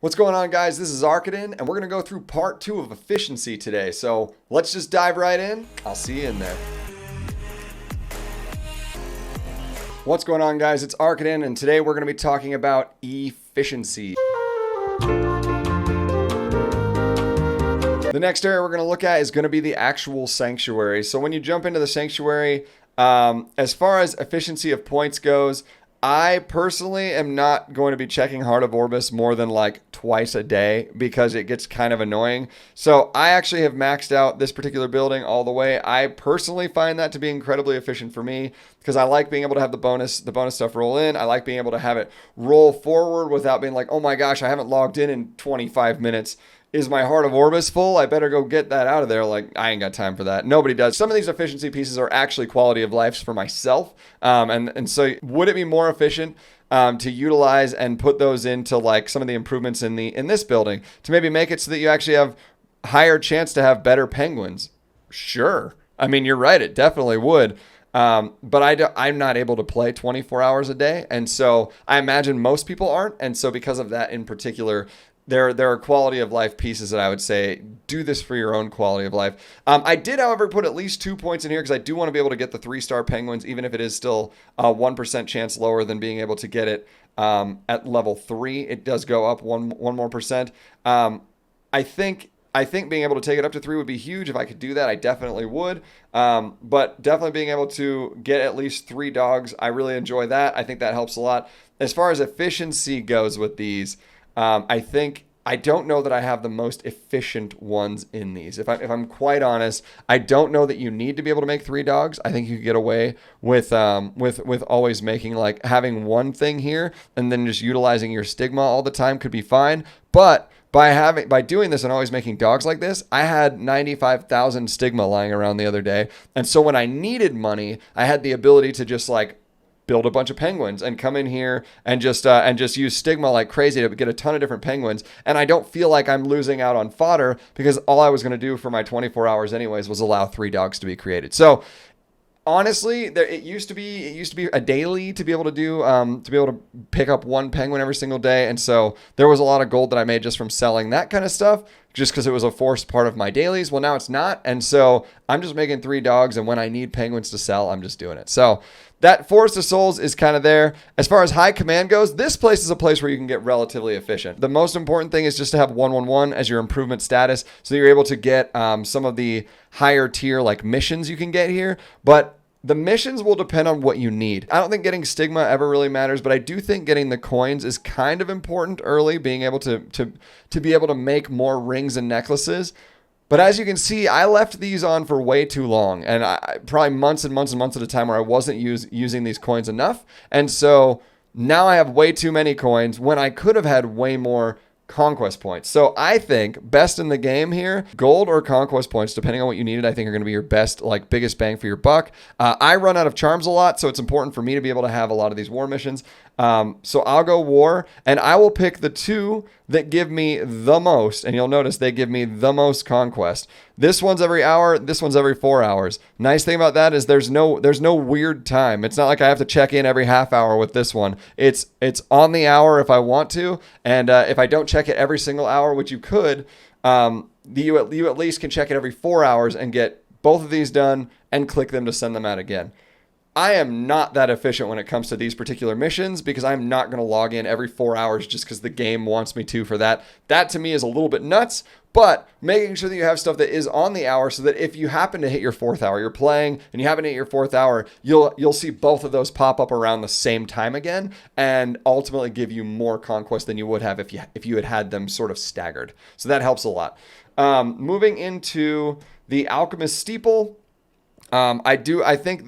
What's going on, guys? This is Arkaden, and we're going to go through part 2 of efficiency today. So let's just dive right in. I'll see you in there. What's going on, guys? It's Arkaden, and today we're going to be talking about efficiency. The next area we're going to look at is going to be the actual sanctuary. So when you jump into the sanctuary, as far as efficiency of points goes, I personally am not going to be checking Heart of Orbis more than like twice a day because it gets kind of annoying. So I actually have maxed out this particular building all the way. I personally find that to be incredibly efficient for me because I like being able to have the bonus stuff roll in. I like being able to have it roll forward without being like, oh my gosh, I haven't logged in 25 minutes. Is my Heart of Orbis full? I better go get that out of there. Like, I ain't got time for that. Nobody does. Some of these efficiency pieces are actually quality of lives for myself. And so would it be more efficient to utilize and put those into like some of the improvements in this building to maybe make it so that you actually have higher chance to have better penguins? Sure. I mean, you're right. It definitely would. But I'm not able to play 24 hours a day. And so I imagine most people aren't. And so because of that in particular, there are quality of life pieces that I would say do this for your own quality of life. I did, however, put at least 2 points in here because I do want to be able to get the 3-star penguins, even if it is still a 1% chance lower than being able to get it at level 3. It does go up one more percent. I think being able to take it up to 3 would be huge. If I could do that, I definitely would. But definitely being able to get at least 3 dogs, I really enjoy that. I think that helps a lot. As far as efficiency goes with these, I don't know that I have the most efficient ones in these. If I'm quite honest, I don't know that you need to be able to make 3 dogs. I think you could get away with always making like having one thing here and then just utilizing your stigma all the time could be fine. But by doing this and always making dogs like this, I had 95,000 stigma lying around the other day. And so when I needed money, I had the ability to just like build a bunch of penguins and come in here and just use stigma like crazy to get a ton of different penguins. And I don't feel like I'm losing out on fodder because all I was going to do for my 24 hours anyways was allow 3 dogs to be created. So honestly, it used to be a daily to be able to pick up 1 penguin every single day. And so there was a lot of gold that I made just from selling that kind of stuff, just because it was a forced part of my dailies. Well, now it's not. And so I'm just making 3 dogs. And when I need penguins to sell, I'm just doing it. So that Forest of Souls is kind of there. As far as high command goes, this place is a place where you can get relatively efficient. The most important thing is just to have 111 as your improvement status, so you're able to get some of the higher tier like missions you can get here. But the missions will depend on what you need. I don't think getting stigma ever really matters, but I do think getting the coins is kind of important early, being able to be able to make more rings and necklaces. But as you can see, I left these on for way too long, and probably months and months and months at a time where I wasn't using these coins enough. And so now I have way too many coins when I could have had way more conquest points. So I think best in the game here, gold or conquest points, depending on what you needed, I think are going to be your best, like biggest bang for your buck. I run out of charms a lot, so it's important for me to be able to have a lot of these war missions. So I'll go war, and I will pick the 2 that give me the most, and you'll notice they give me the most conquest. This one's every hour, this one's every 4 hours. Nice thing about that is there's no weird time. It's not like I have to check in every half hour with this one. It's on the hour if I want to, and if I don't check it every single hour, which you could, you at least can check it every 4 hours and get both of these done and click them to send them out again. I am not that efficient when it comes to these particular missions because I'm not going to log in every 4 hours just because the game wants me to for that. That to me is a little bit nuts, but making sure that you have stuff that is on the hour so that if you happen to hit your 4th hour, you're playing and you happen to hit your 4th hour, you'll see both of those pop up around the same time again and ultimately give you more conquest than you would have if you had them sort of staggered. So that helps a lot. Moving into the Alchemist Steeple. I think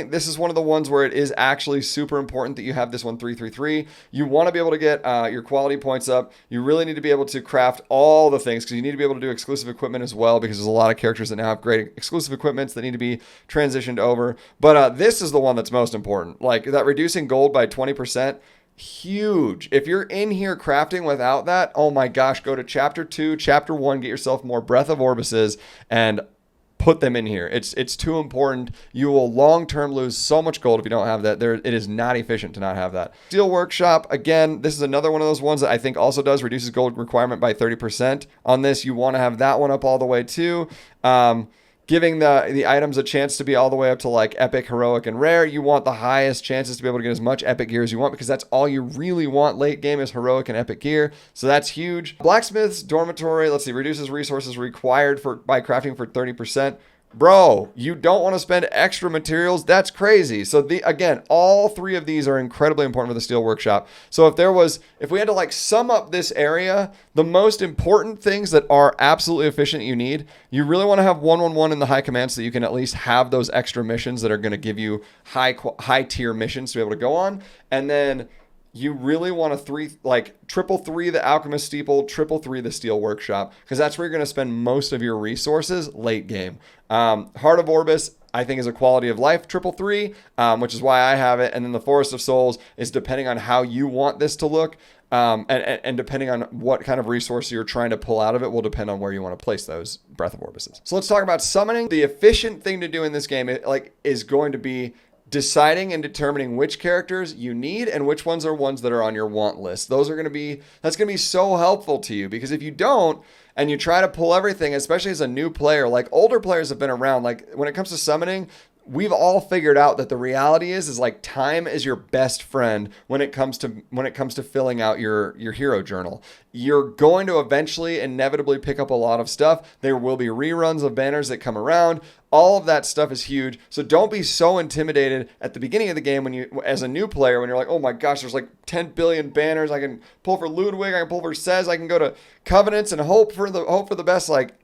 this is one of the ones where it is actually super important that you have this one 333. You want to be able to get your quality points up. You really need to be able to craft all the things because you need to be able to do exclusive equipment as well because there's a lot of characters that now have great exclusive equipments that need to be transitioned over. But this is the one that's most important. Like that reducing gold by 20%. Huge. If you're in here crafting without that, oh my gosh, go to chapter 2, chapter 1, get yourself more Breath of Orbises and put them in here. It's too important. You will long-term lose so much gold if you don't have that. It is not efficient to not have that. Steel Workshop, again, this is another one of those ones that I think also does reduces gold requirement by 30%. On this, you want to have that one up all the way too. Giving the items a chance to be all the way up to like epic, heroic, and rare. You want the highest chances to be able to get as much epic gear as you want, because that's all you really want late game is heroic and epic gear. So that's huge. Blacksmith's Dormitory, let's see, reduces resources required by crafting for 30%. Bro, you don't want to spend extra materials. That's crazy. So again, all three of these are incredibly important for the Steel Workshop. So if we had to like sum up this area, the most important things that are absolutely efficient you really want to have 111 in the high command so that you can at least have those extra missions that are going to give you high tier missions to be able to go on. And then you really want to triple three the Alchemist Steeple, triple three the Steel Workshop, because that's where you're going to spend most of your resources late game. Heart of Orbis, I think, is a quality of life triple three, which is why I have it. And then the Forest of Souls is depending on how you want this to look. And depending on what kind of resource you're trying to pull out of it will depend on where you want to place those Breath of Orbises. So let's talk about summoning. The efficient thing to do in this game is going to be deciding and determining which characters you need and which ones are ones that are on your want list. That's going to be so helpful to you, because if you don't and you try to pull everything, especially as a new player, like older players have been around, like when it comes to summoning, we've all figured out that the reality is like time is your best friend when it comes to filling out your hero journal. You're going to eventually inevitably pick up a lot of stuff. There will be reruns of banners that come around. All of that stuff is huge. So don't be so intimidated at the beginning of the game as a new player, when you're like, oh my gosh, there's like 10 billion banners. I can pull for Ludwig, I can pull for Sez, I can go to Covenants and hope for the best. Like,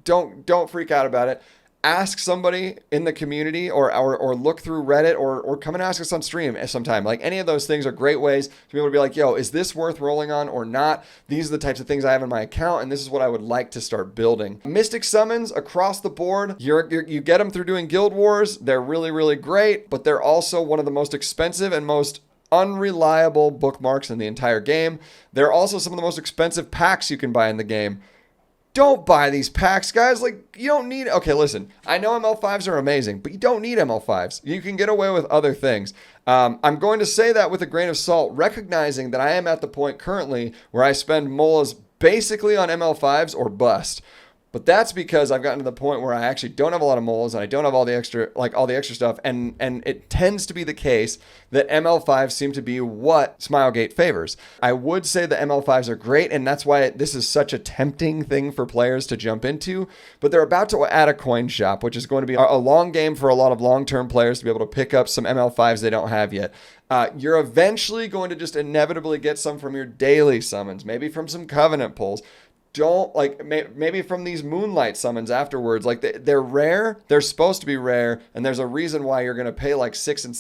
don't freak out about it. Ask somebody in the community or look through Reddit or come and ask us on stream sometime. Like, any of those things are great ways to be able to be like, yo, is this worth rolling on or not? These are the types of things I have in my account, and this is what I would like to start building. Mystic summons across the board. You get them through doing Guild Wars. They're really, really great, but they're also one of the most expensive and most unreliable bookmarks in the entire game. They're also some of the most expensive packs you can buy in the game. Don't buy these packs, guys. Like, you don't need... Okay, listen. I know ML5s are amazing, but you don't need ML5s. You can get away with other things. I'm going to say that with a grain of salt, recognizing that I am at the point currently where I spend molas basically on ML5s or bust. But that's because I've gotten to the point where I actually don't have a lot of moles and I don't have all the extra stuff. And it tends to be the case that ML5s seem to be what Smilegate favors. I would say the ML5s are great, and that's why this is such a tempting thing for players to jump into. But they're about to add a coin shop, which is going to be a long game for a lot of long-term players to be able to pick up some ML5s they don't have yet. You're eventually going to just inevitably get some from your daily summons, maybe from some Covenant pulls. Maybe from these Moonlight summons afterwards. Like, they're rare, they're supposed to be rare, and there's a reason why you're going to pay like $600 and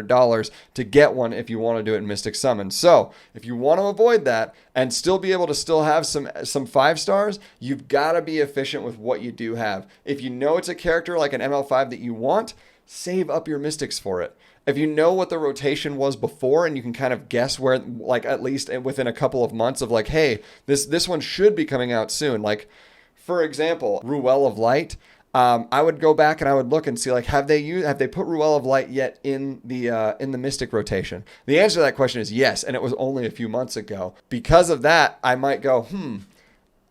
$700 to get one if you want to do it in Mystic Summons. So if you want to avoid that and still be able to still have some 5 stars, you've got to be efficient with what you do have. If you know it's a character like an ML5 that you want, save up your Mystics for it. If you know what the rotation was before and you can kind of guess where, like, at least within a couple of months of like, hey, this one should be coming out soon. Like, for example, Ruel of Light. I would go back and I would look and see, like, have they put Ruel of Light yet in the Mystic rotation? The answer to that question is yes, and it was only a few months ago. Because of that, I might go,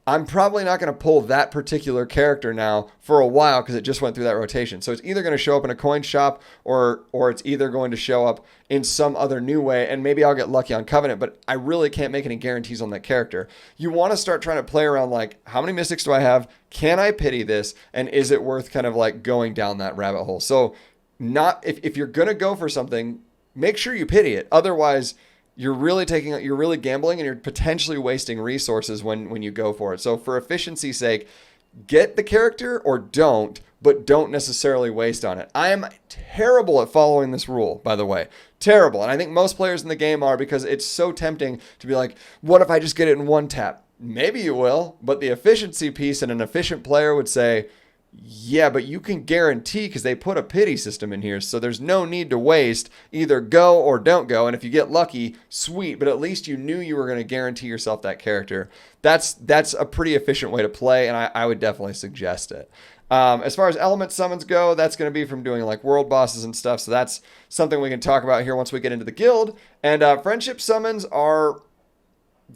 I'm probably not going to pull that particular character now for a while because it just went through that rotation. So it's either going to show up in a coin shop or it's either going to show up in some other new way, and maybe I'll get lucky on Covenant, but I really can't make any guarantees on that character. You want to start trying to play around, like, how many Mystics do I have? Can I pity this? And is it worth kind of like going down that rabbit hole? So if you're going to go for something, make sure you pity it. Otherwise, you're really gambling, and you're potentially wasting resources when you go for it. So for efficiency's sake, get the character or don't, but don't necessarily waste on it. I am terrible at following this rule, by the way. Terrible. And I think most players in the game are, because it's so tempting to be like, what if I just get it in one tap? Maybe you will, but the efficiency piece and an efficient player would say, Yeah, but you can guarantee because they put a pity system in here, so there's no need to waste. Either go or don't go, and if you get lucky, sweet. But at least you knew you were going to guarantee yourself that character. That's a pretty efficient way to play, and I would definitely suggest it. As far as element summons go, that's going to be from doing like world bosses and stuff. So that's something we can talk about here once we get into the guild. And friendship summons are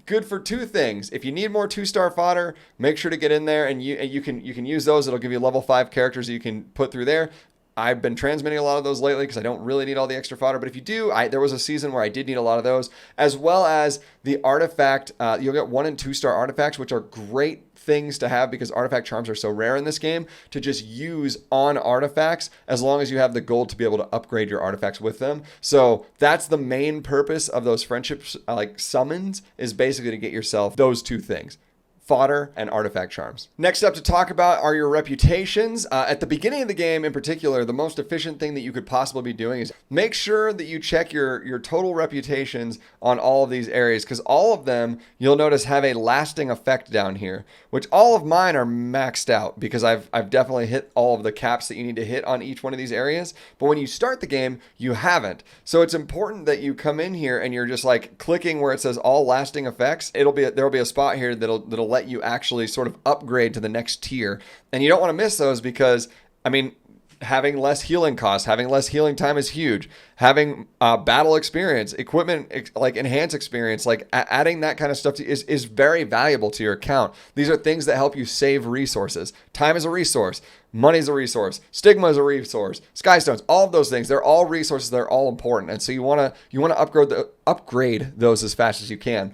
good for two things. If you need more 2-star fodder, make sure to get in there, and you can use those. It'll give you level 5 characters that you can put through there. I've been transmitting a lot of those lately because I don't really need all the extra fodder. But if you do, there was a season where I did need a lot of those, as well as the artifact. You'll get 1 and 2-star artifacts, which are great things to have because artifact charms are so rare in this game to just use on artifacts as long as you have the gold to be able to upgrade your artifacts with them. So that's the main purpose of those friendships, like summons, is basically to get yourself those two things: fodder and artifact charms. Next up to talk about are your reputations. At the beginning of the game in particular, the most efficient thing that you could possibly be doing is make sure that you check your total reputations on all of these areas, because all of them, you'll notice, have a lasting effect down here, which all of mine are maxed out because I've definitely hit all of the caps that you need to hit on each one of these areas. But when you start the game, you haven't. So it's important that you come in here and you're just like clicking where it says all lasting effects. There'll be a spot here that'll let you actually sort of upgrade to the next tier. And you don't want to miss those because, I mean, having less healing costs, having less healing time is huge. Having battle experience, equipment, like enhanced experience, like adding that kind of stuff is very valuable to your account. These are things that help you save resources. Time is a resource. Money is a resource. Stigma is a resource. Skystones, all of those things, they're all resources. They're all important. And so you want to upgrade those as fast as you can.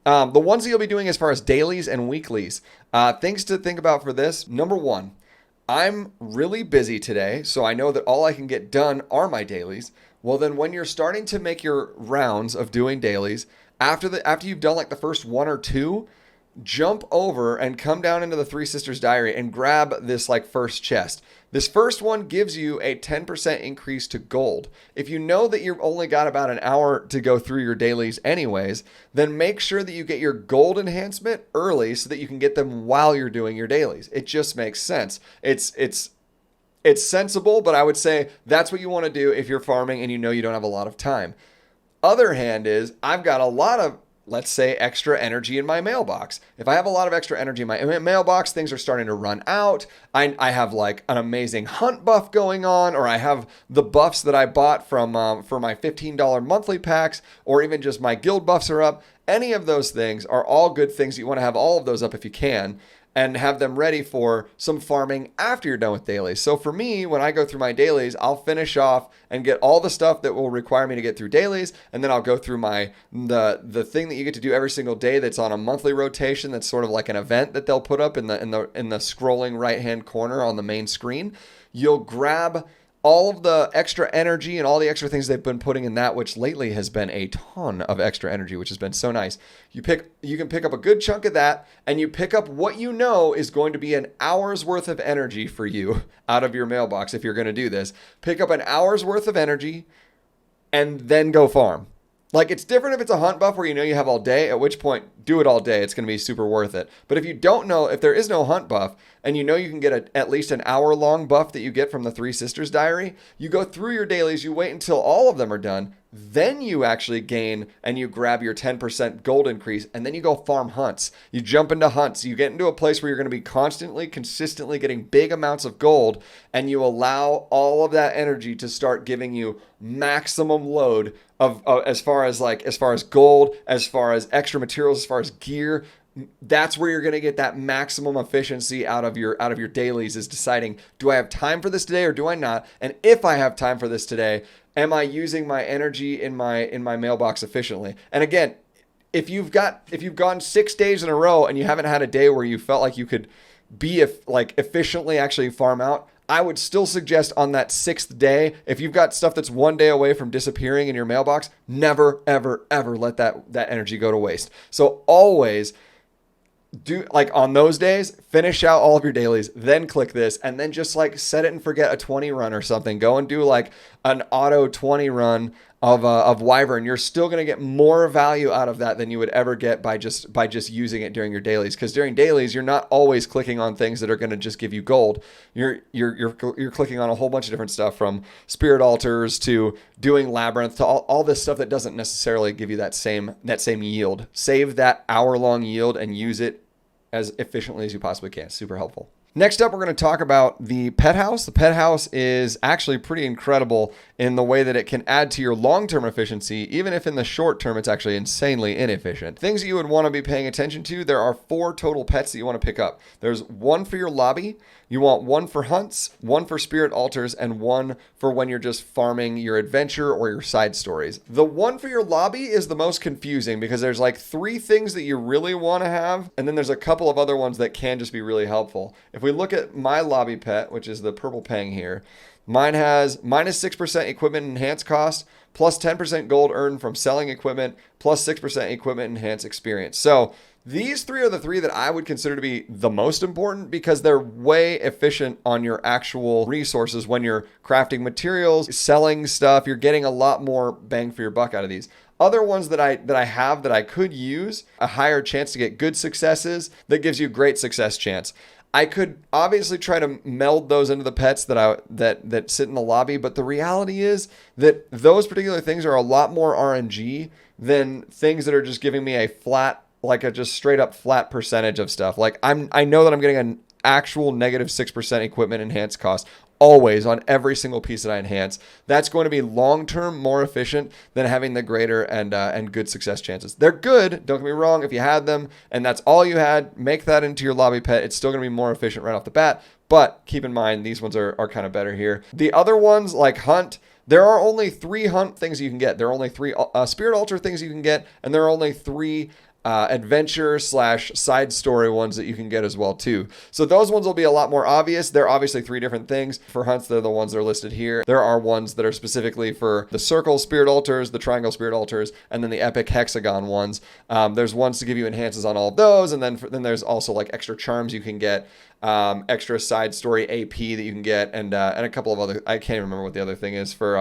The ones that you'll be doing as far as dailies and weeklies, things to think about for this. Number 1, I'm really busy today, so I know that all I can get done are my dailies. Well, then when you're starting to make your rounds of doing dailies, after you've done like the first 1 or 2, jump over and come down into the Three Sisters Diary and grab this like first chest. This first one gives you a 10% increase to gold. If you know that you've only got about an hour to go through your dailies anyways, then make sure that you get your gold enhancement early so that you can get them while you're doing your dailies. It just makes sense. It's sensible, but I would say that's what you want to do if you're farming and you know you don't have a lot of time. Other hand is, I've got a lot of, let's say, extra energy in my mailbox. If I have a lot of extra energy in my mailbox, things are starting to run out. I have like an amazing hunt buff going on, or I have the buffs that I bought from for my $15 monthly packs, or even just my guild buffs are up. Any of those things are all good things. You want to have all of those up if you can, and have them ready for some farming after you're done with dailies. So for me, when I go through my dailies, I'll finish off and get all the stuff that will require me to get through dailies, and then I'll go through the thing that you get to do every single day that's on a monthly rotation. That's sort of like an event that they'll put up in the scrolling right-hand corner on the main screen. You'll grab all of the extra energy and all the extra things they've been putting in that, which lately has been a ton of extra energy, which has been so nice. You can pick up a good chunk of that, and you pick up what you know is going to be an hour's worth of energy for you out of your mailbox if you're going to do this. Pick up an hour's worth of energy and then go farm. Like, it's different if it's a hunt buff where you know you have all day, at which point do it all day. It's going to be super worth it. But if you don't know, if there is no hunt buff and you know you can get at least an hour-long buff that you get from the Three Sisters Diary, you go through your dailies, you wait until all of them are done, then you actually gain and you grab your 10% gold increase, and then you go farm hunts. You jump into hunts. You get into a place where you're going to be consistently getting big amounts of gold, and you allow all of that energy to start giving you maximum load of as far as gold, as far as extra materials, as far as gear. That's where you're going to get that maximum efficiency out of your dailies, is deciding, do I have time for this today or do I not? And if I have time for this today, am I using my energy in my mailbox efficiently? And again, if you've gone 6 days in a row and you haven't had a day where you felt like you could be efficiently actually farm out, I would still suggest on that 6th day, if you've got stuff that's 1 day away from disappearing in your mailbox, never, ever, ever let that energy go to waste. So always do, like, on those days, finish out all of your dailies, then click this, and then just like set it and forget a 20 run or something. Go and do like an auto 20 run of Wyvern, you're still going to get more value out of that than you would ever get by just using it during your dailies. Because during dailies, you're not always clicking on things that are going to just give you gold. You're clicking on a whole bunch of different stuff, from spirit altars to doing labyrinth to all this stuff that doesn't necessarily give you that same yield. Save that hour-long yield and use it as efficiently as you possibly can. Super helpful. Next up, we're going to talk about the pet house. The pet house is actually pretty incredible in the way that it can add to your long-term efficiency, even if in the short term it's actually insanely inefficient. Things that you would want to be paying attention to: there are 4 total pets that you want to pick up. There's 1 for your lobby. You want 1 for hunts, 1 for spirit altars, and 1 for when you're just farming your adventure or your side stories. The 1 for your lobby is the most confusing because there's like 3 things that you really want to have, and then there's a couple of other ones that can just be really helpful. If we look at my lobby pet, which is the purple pang here, mine has minus 6% equipment enhance cost, plus 10% gold earned from selling equipment, plus 6% equipment enhance experience. So these 3 are the 3 that I would consider to be the most important because they're way efficient on your actual resources when you're crafting materials, selling stuff. You're getting a lot more bang for your buck out of these. Other ones that I could use a higher chance to get good successes, that gives you great success chance. I could obviously try to meld those into the pets that sit in the lobby, but the reality is that those particular things are a lot more RNG than things that are just giving me a flat, like a just straight up flat percentage of stuff. Like I know that I'm getting an actual negative 6% equipment enhance cost always on every single piece that I enhance. That's going to be long-term more efficient than having the greater and good success chances. They're good, don't get me wrong. If you had them and that's all you had, make that into your lobby pet. It's still going to be more efficient right off the bat, but keep in mind these ones are kind of better here. The other ones, like hunt, there are only 3 hunt things you can get. There are only 3 spirit altar things you can get, and there are only 3 adventure / side story ones that you can get as well too. So those ones will be a lot more obvious. They're obviously 3 different things. For hunts, they're the ones that are listed here. There are ones that are specifically for the circle spirit altars, the triangle spirit altars, and then the epic hexagon ones. There's ones to give you enhances on all of those, and then there's also like extra charms you can get, extra side story AP that you can get, and a couple of other. I can't even remember what the other thing is for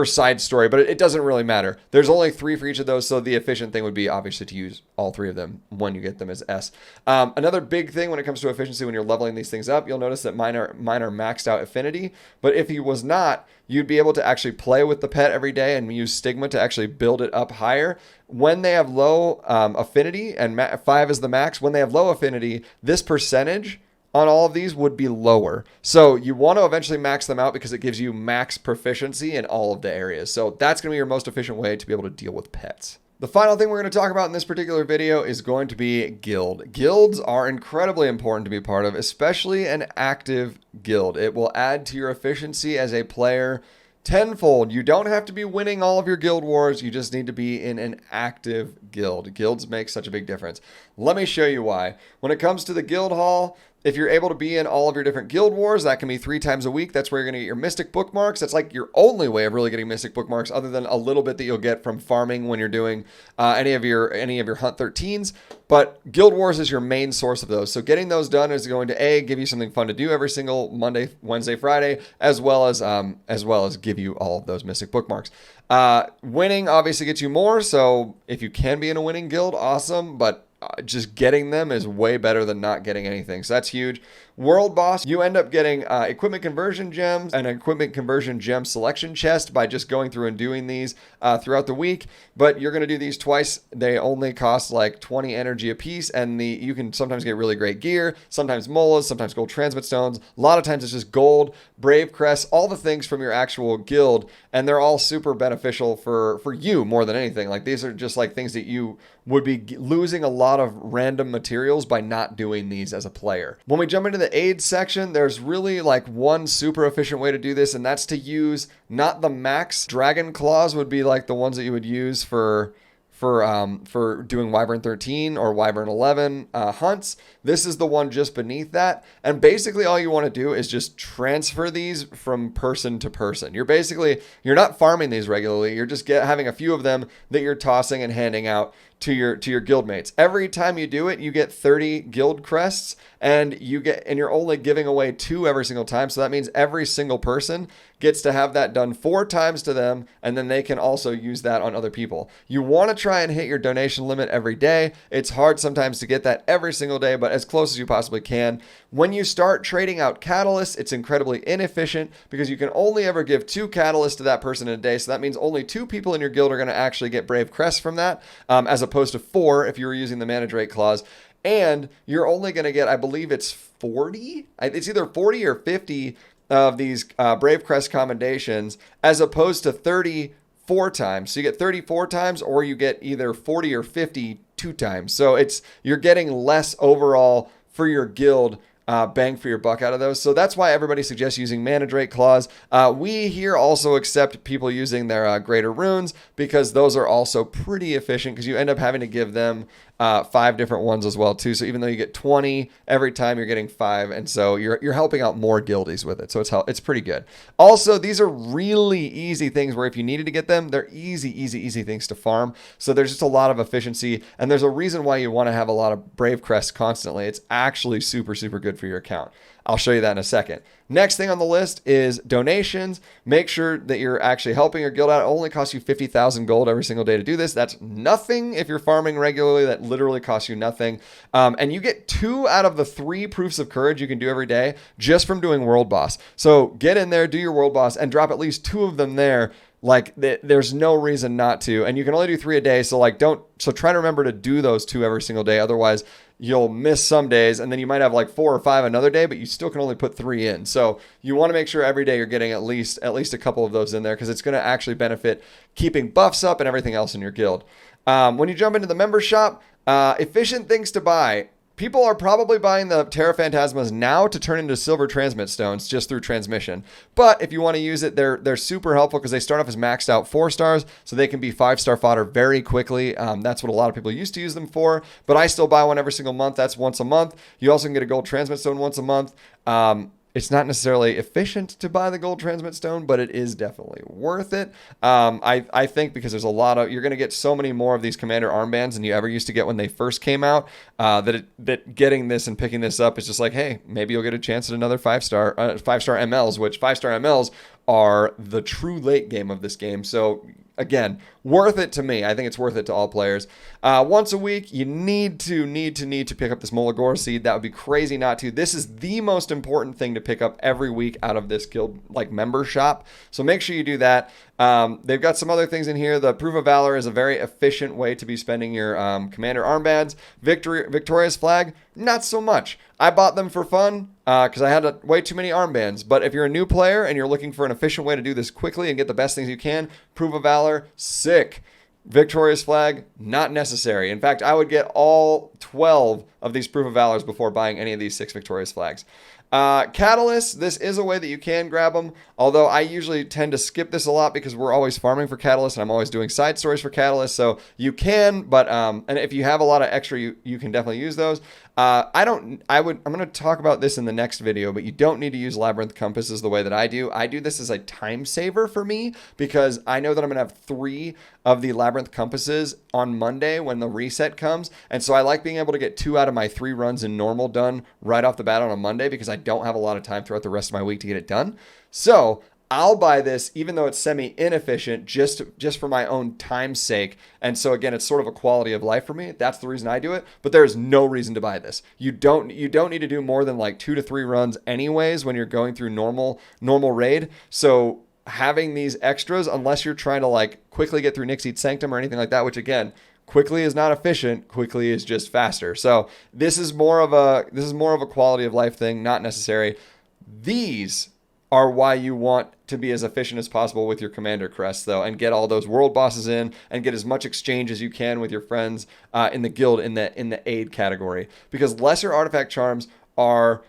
side story, but it doesn't really matter. There's only 3 for each of those, so the efficient thing would be obviously to use all 3 of them when you get them as S. Another big thing when it comes to efficiency when you're leveling these things up, you'll notice that mine are maxed out affinity, but if he was not, you'd be able to actually play with the pet every day and use stigma to actually build it up higher. When they have low affinity, and 5 is the max, when they have low affinity, this percentage on all of these would be lower. So you want to eventually max them out because it gives you max proficiency in all of the areas. So that's going to be your most efficient way to be able to deal with pets. The final thing we're going to talk about in this particular video is going to be guild. Guilds are incredibly important to be part of, especially an active guild. It will add to your efficiency as a player tenfold. You don't have to be winning all of your guild wars. You just need to be in an active guild. Guilds make such a big difference. Let me show you why. When it comes to the guild hall, if you're able to be in all of your different guild wars, that can be 3 times a week. That's where you're going to get your mystic bookmarks. That's like your only way of really getting mystic bookmarks, other than a little bit that you'll get from farming when you're doing any of your Hunt 13s. But guild wars is your main source of those. So getting those done is going to give you something fun to do every single Monday, Wednesday, Friday, as well as give you all of those mystic bookmarks. Winning obviously gets you more. So if you can be in a winning guild, awesome. But just getting them is way better than not getting anything. So that's huge. World boss, you end up getting equipment conversion gems and an equipment conversion gem selection chest by just going through and doing these throughout the week. But you're going to do these twice. They only cost like 20 energy a piece, and you can sometimes get really great gear, sometimes molas, sometimes gold transmit stones. A lot of times it's just gold, brave crest, all the things from your actual guild, and they're all super beneficial for you more than anything. Like these are just like things that you would be losing a lot of random materials by not doing these as a player. When we jump into the aid section, there's really like one super efficient way to do this, and that's to use not the max dragon claws would be like the ones that you would use for doing Wyvern 13 or Wyvern 11 hunts. This is the one just beneath that. And basically all you want to do is just transfer these from person to person. You're not farming these regularly. You're just having a few of them that you're tossing and handing out to your guild mates. Every time you do it, you get 30 guild crests, and you're only giving away 2 every single time. So that means every single person gets to have that done 4 times to them, and then they can also use that on other people. You want to try and hit your donation limit every day. It's hard sometimes to get that every single day, but as close as you possibly can. When you start trading out catalysts, it's incredibly inefficient because you can only ever give 2 catalysts to that person in a day. So that means only 2 people in your guild are going to actually get Brave Crests from that, as opposed to 4 if you were using the Mana Drake clause. And you're only going to get, I believe it's 40. It's either 40 or 50 of these Brave Crest commendations, as opposed to 34 times. So you get 34 times, or you get either 40 or 50 2 times. So you're getting less overall for your guild, bang for your buck out of those. So that's why everybody suggests using Mana Drake clause. We here also accept people using their greater runes, because those are also pretty efficient, because you end up having to give them 5 different ones as well too. So even though you get 20 every time, you're getting 5, and so you're helping out more guildies with it. So it's pretty good. Also, these are really easy things where if you needed to get them, they're easy things to farm. So there's just a lot of efficiency, and there's a reason why you want to have a lot of Brave Crests constantly. It's actually super good for your account. I'll show you that in a second. Next thing on the list is donations. Make sure that you're actually helping your guild out. It only costs you 50,000 gold every single day to do this. That's nothing if you're farming regularly. That literally costs you nothing. And you get 2 out of the 3 proofs of courage you can do every day just from doing World Boss. So get in there, do your World Boss, and drop at least 2 of them there. Like, there's no reason not to. And you can only do 3 a day. So try to remember to do those 2 every single day. Otherwise, you'll miss some days, and then you might have like 4 or 5 another day, but you still can only put 3 in. So you want to make sure every day you're getting at least a couple of those in there, because it's going to actually benefit keeping buffs up and everything else in your guild. When you jump into the member shop, efficient things to buy. People are probably buying the Terra Phantasmas now to turn into silver transmit stones just through transmission. But if you want to use it, they're super helpful, because they start off as maxed out 4 stars, so they can be 5-star fodder very quickly. That's what a lot of people used to use them for, but I still buy one every single month. That's once a month. You also can get a gold transmit stone once a month. It's not necessarily efficient to buy the gold transmit stone, but it is definitely worth it. I think because there's you're going to get so many more of these commander armbands than you ever used to get when they first came out, that getting this and picking this up is just like, hey, maybe you'll get a chance at another 5-star MLs, which 5-star MLs are the true late game of this game. So again, worth it to me. I think it's worth it to all players. Once a week, you need to pick up this Molagora seed. That would be crazy not to. This is the most important thing to pick up every week out of this guild member shop. So make sure you do that. They've got some other things in here. The Proof of Valor is a very efficient way to be spending your commander armbands. Victorious Flag, not so much. I bought them for fun because I had way too many armbands. But if you're a new player and you're looking for an efficient way to do this quickly and get the best things you can, Proof of Valor, sick. Victorious Flag, not necessary. In fact, I would get all 12 of these Proof of Valors before buying any of these 6 Victorious Flags. Catalysts, this is a way that you can grab them, although I usually tend to skip this a lot because we're always farming for catalysts and I'm always doing side stories for catalysts, so you can, but and if you have a lot of extra, you can definitely use those. I'm going to talk about this in the next video, but you don't need to use Labyrinth Compasses the way that I do. I do this as a time saver for me because I know that I'm going to have 3 of the Labyrinth Compasses on Monday when the reset comes, and so I like being able to get 2 out of my 3 runs in normal done right off the bat on a Monday because I don't have a lot of time throughout the rest of my week to get it done. So I'll buy this even though it's semi-inefficient just for my own time's sake. And so again, it's sort of a quality of life for me. That's the reason I do it, but there's no reason to buy this. You don't need to do more than like 2 to 3 runs anyways when you're going through normal raid. So having these extras, unless you're trying to like quickly get through Nixie's Sanctum or anything like that, which again, quickly is not efficient, quickly is just faster. So this is more of a quality of life thing, not necessary. These are why you want to be as efficient as possible with your commander crests, though, and get all those world bosses in and get as much exchange as you can with your friends in the guild in the aid category, because lesser artifact charms are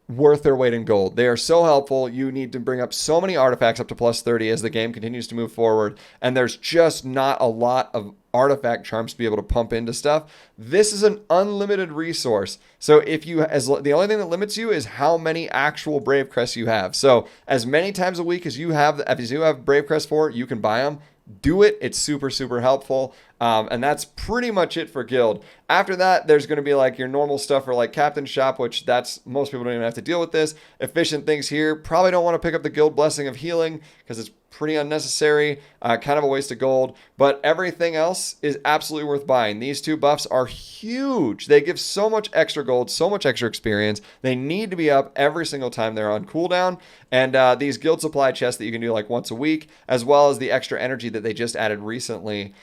worth their weight in gold. They are so helpful. You need to bring up so many artifacts up to plus 30 as the game continues to move forward, and there's just not a lot of artifact charms to be able to pump into stuff. This is an unlimited resource. So the only thing that limits you is how many actual Brave Crests you have. So as many times a week as you have Brave Crests for, you can buy them. Do it. It's super, super helpful. And that's pretty much it for guild. After that, there's going to be like your normal stuff for like captain shop, which that's most people don't even have to deal with this. Efficient things here. Probably don't want to pick up the guild blessing of healing because it's pretty unnecessary, kind of a waste of gold, but everything else is absolutely worth buying. These two buffs are huge. They give so much extra gold, so much extra experience. They need to be up every single time they're on cooldown, and these guild supply chests that you can do like once a week, as well as the extra energy that they just added recently,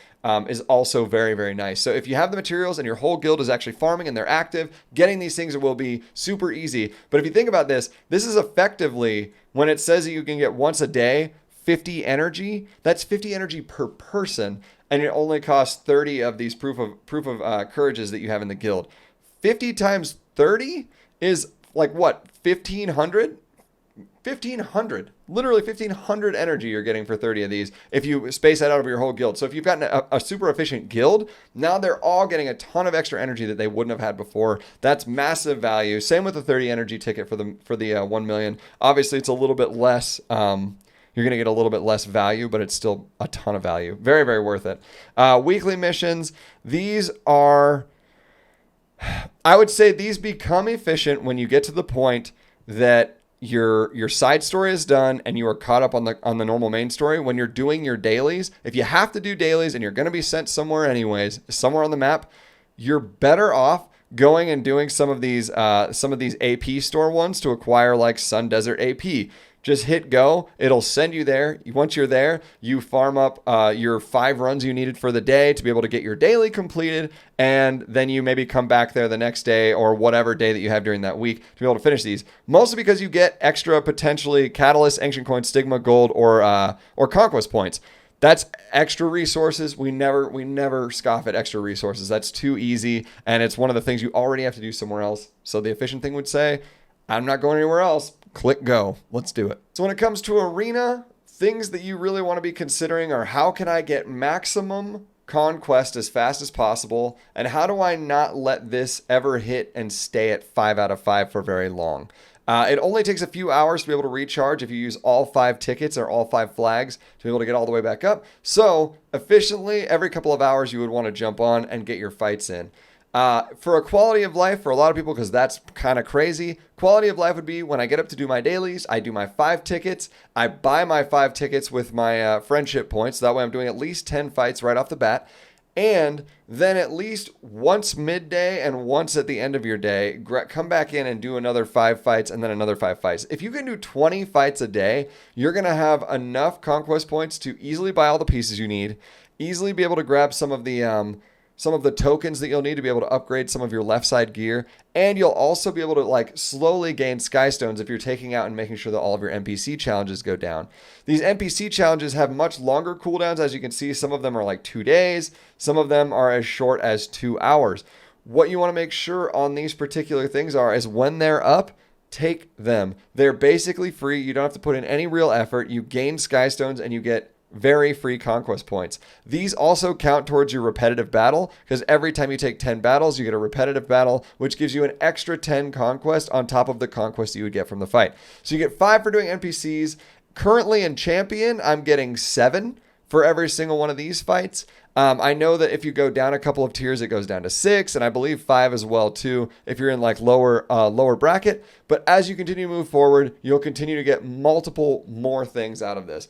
is also very, very nice. So if you have the materials and your whole guild is actually farming and they're active, getting these things will be super easy. But if you think about this, this is effectively, when it says that you can get once a day 50 energy, that's 50 energy per person, and it only costs 30 of these proof of courages that you have in the guild. 50 times 30 is like what, 1500? 1500, literally 1500 energy you're getting for 30 of these if you space that out over your whole guild. So if you've gotten a super efficient guild, now they're all getting a ton of extra energy that they wouldn't have had before. That's massive value. Same with the 30 energy ticket for the 1 million. Obviously, it's a little bit less. You're going to get a little bit less value, but it's still a ton of value. Very, very worth it. Weekly missions. These are, I would say these become efficient when you get to the point that your side story is done and you are caught up on the normal main story. When you're doing your dailies, if you have to do dailies and you're going to be sent somewhere anyways, somewhere on the map, you're better off going and doing some of these AP store ones to acquire like Sun Desert AP. Just hit go. It'll send you there. Once you're there, you farm up your 5 runs you needed for the day to be able to get your daily completed. And then you maybe come back there the next day or whatever day that you have during that week to be able to finish these. Mostly because you get extra potentially Catalyst, Ancient Coin, Stigma, Gold, or Conquest points. That's extra resources. We never scoff at extra resources. That's too easy. And it's one of the things you already have to do somewhere else. So the efficient thing would say, I'm not going anywhere else. Click go. Let's do it. So when it comes to arena, things that you really want to be considering are how can I get maximum conquest as fast as possible? And how do I not let this ever hit and stay at 5 out of 5 for very long? It only takes a few hours to be able to recharge if you use all 5 tickets or all 5 flags to be able to get all the way back up. So efficiently, every couple of hours, you would want to jump on and get your fights in. For a quality of life, for a lot of people, because that's kind of crazy, quality of life would be when I get up to do my dailies, I do my 5 tickets, I buy my 5 tickets with my friendship points, so that way I'm doing at least 10 fights right off the bat, and then at least once midday and once at the end of your day, come back in and do another 5 fights and then another 5 fights. If you can do 20 fights a day, you're going to have enough conquest points to easily buy all the pieces you need, easily be able to grab some of the tokens that you'll need to be able to upgrade some of your left side gear. And you'll also be able to like slowly gain skystones if you're taking out and making sure that all of your NPC challenges go down. These NPC challenges have much longer cooldowns. As you can see, some of them are like 2 days. Some of them are as short as 2 hours. What you want to make sure on these particular things is when they're up, take them. They're basically free. You don't have to put in any real effort. You gain skystones and you get very free conquest points. These also count towards your repetitive battle because every time you take 10 battles, you get a repetitive battle, which gives you an extra 10 conquest on top of the conquest you would get from the fight. So you get 5 for doing NPCs. Currently in Champion, I'm getting 7 for every single one of these fights. I know that if you go down a couple of tiers, it goes down to 6, and I believe 5 as well too if you're in like lower bracket. But as you continue to move forward, you'll continue to get multiple more things out of this.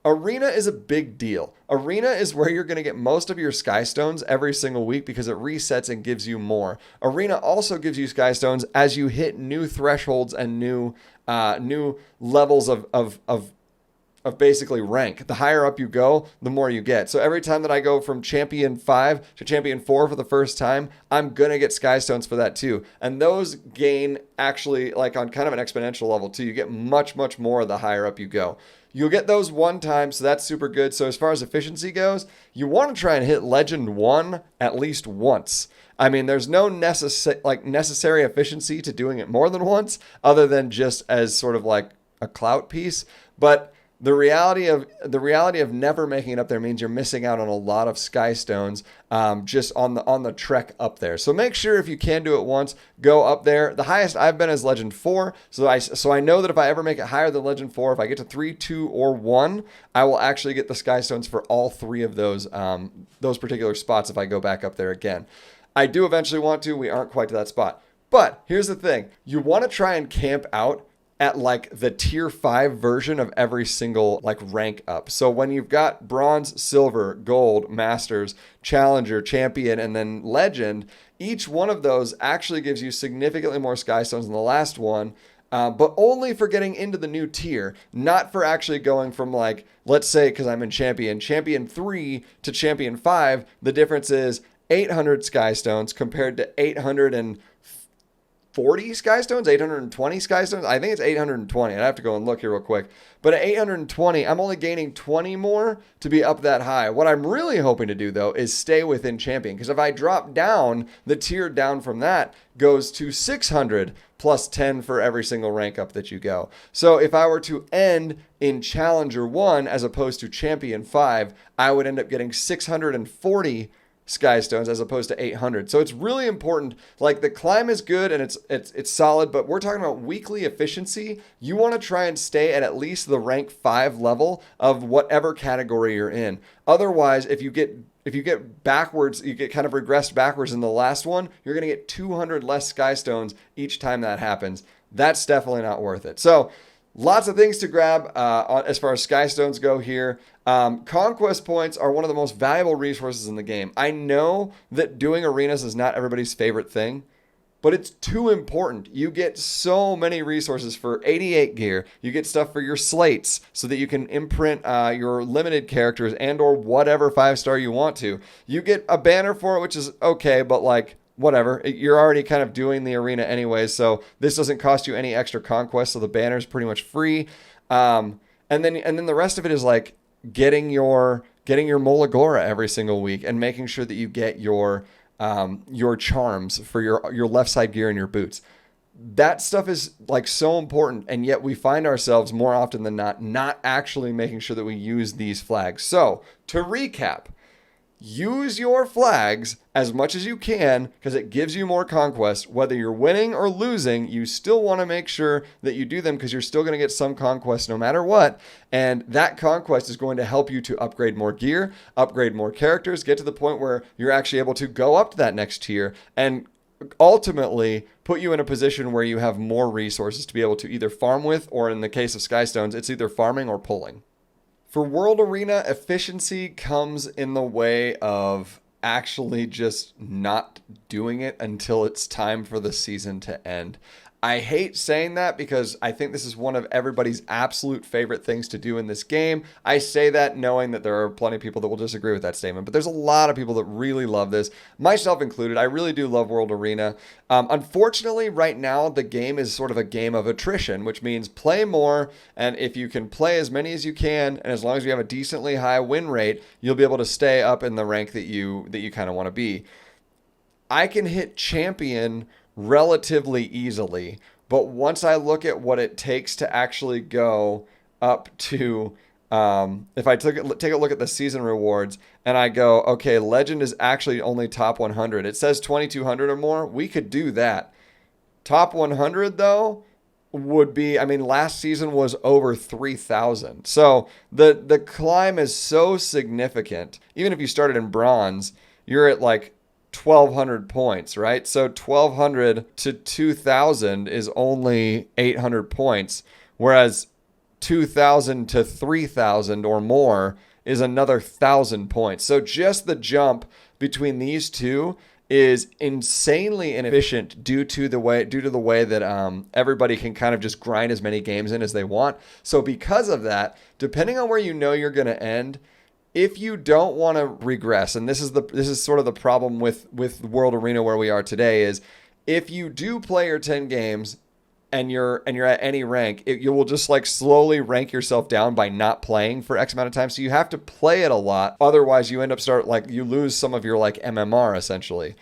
Arena is a big deal. Arena is where you're going to get most of your skystones every single week because it resets and gives you more. Arena also gives you skystones as you hit new thresholds and new levels of basically rank. The higher up you go, the more you get. So every time that I go from Champion 5 to Champion 4 for the first time, I'm going to get skystones for that too. And those gain actually like on kind of an exponential level too. You get much, much more the higher up you go. You'll get those one time, so that's super good. So as far as efficiency goes, you want to try and hit Legend 1 at least once. I mean, there's no necessary efficiency to doing it more than once, other than just as sort of like a clout piece. But The reality of never making it up there means you're missing out on a lot of skystones just on the trek up there. So make sure if you can do it once, go up there. The highest I've been is Legend 4. So I know that if I ever make it higher than Legend 4, if I get to 3, 2, or 1, I will actually get the skystones for all 3 of those particular spots if I go back up there again. I do eventually want to. We aren't quite to that spot. But here's the thing. You want to try and camp out at like the tier 5 version of every single like rank up. So when you've got bronze, silver, gold, masters, challenger, champion, and then legend, each one of those actually gives you significantly more skystones than the last one. But only for getting into the new tier, not for actually going from like, let's say, because I'm in champion 3 to champion 5, the difference is 800 skystones compared to 840 skystones, 820 skystones. I think it's 820. I'd have to go and look here real quick. But at 820, I'm only gaining 20 more to be up that high. What I'm really hoping to do, though, is stay within champion. Because if I drop down, the tier down from that goes to 600 plus 10 for every single rank up that you go. So if I were to end in Challenger 1 as opposed to Champion 5, I would end up getting 640 skystones as opposed to 800. So it's really important. Like the climb is good and it's solid, but we're talking about weekly efficiency. You want to try and stay at least the rank 5 level of whatever category you're in. Otherwise, if you get backwards, you get kind of regressed backwards in the last one, you're going to get 200 less skystones each time that happens. That's definitely not worth it. So lots of things to grab as far as skystones go here. Conquest points are one of the most valuable resources in the game. I know that doing arenas is not everybody's favorite thing, but it's too important. You get so many resources for 88 gear. You get stuff for your slates so that you can imprint your limited characters and or whatever 5-star you want to. You get a banner for it, which is okay, but like whatever. You're already kind of doing the arena anyway, so this doesn't cost you any extra conquest, so the banner is pretty much free. And then the rest of it is like getting your Molagora every single week and making sure that you get your charms for your left side gear and your boots. That stuff is like so important, and yet we find ourselves more often than not actually making sure that we use these flags. So to recap, use your flags as much as you can because it gives you more conquest. Whether you're winning or losing, you still want to make sure that you do them because you're still going to get some conquest no matter what. And that conquest is going to help you to upgrade more gear, upgrade more characters, get to the point where you're actually able to go up to that next tier and ultimately put you in a position where you have more resources to be able to either farm with, or in the case of skystones, it's either farming or pulling. For World Arena, efficiency comes in the way of actually just not doing it until it's time for the season to end. I hate saying that because I think this is one of everybody's absolute favorite things to do in this game. I say that knowing that there are plenty of people that will disagree with that statement, but there's a lot of people that really love this, myself included. I really do love World Arena. Unfortunately, right now, the game is sort of a game of attrition, which means play more, and if you can play as many as you can, and as long as you have a decently high win rate, you'll be able to stay up in the rank that you kind of want to be. I can hit champion relatively easily, but once I look at what it takes to actually go up to if I take a look at the season rewards and I go, okay, legend is actually only top 100. It says 2200 or more. We could do that. Top 100 though would be, I mean, last season was over 3,000. So the climb is so significant. Even if you started in bronze, you're at like 1,200 points, right? So 1,200 to 2,000 is only 800 points, whereas 2,000 to 3,000 or more is another 1,000 points. So just the jump between these two is insanely inefficient due to the way that everybody can kind of just grind as many games in as they want. So because of that, depending on where you know you're going to end, if you don't want to regress, and this is sort of the problem with World Arena where we are today, is if you do play your 10 games and you're at any rank, you will just like slowly rank yourself down by not playing for X amount of time. So you have to play it a lot. Otherwise, you end up you lose some of your like MMR essentially.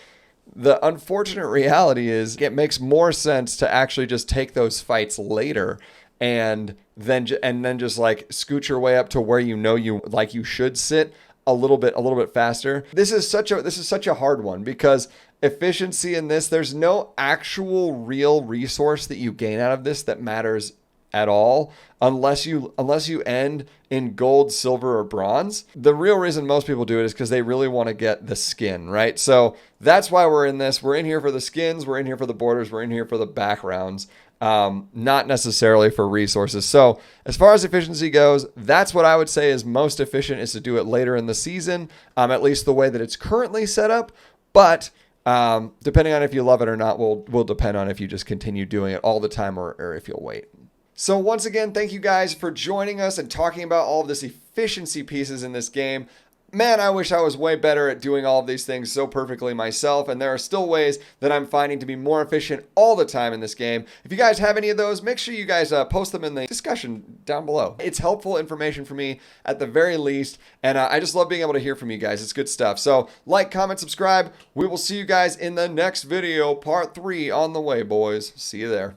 The unfortunate reality is it makes more sense to actually just take those fights later and then just like scoot your way up to where you should sit a little bit faster. This is such a hard one because efficiency in this, there's no actual real resource that you gain out of this that matters at all unless you end in gold, silver, or bronze. The real reason most people do it is because they really want to get the skin, right? So that's why we're in this. We're in here for the skins, we're in here for the borders, we're in here for the backgrounds, not necessarily for resources. So as far as efficiency goes, that's what I would say is most efficient, is to do it later in the season, at least the way that it's currently set up. But depending on if you love it or not will depend on if you just continue doing it all the time or if you'll wait. So once again, thank you guys for joining us and talking about all of this efficiency pieces in this game. Man, I wish I was way better at doing all of these things so perfectly myself, and there are still ways that I'm finding to be more efficient all the time in this game. If you guys have any of those, make sure you guys post them in the discussion down below. It's helpful information for me at the very least, and I just love being able to hear from you guys. It's good stuff. So like, comment, subscribe. We will see you guys in the next video, part 3 on the way, boys. See you there.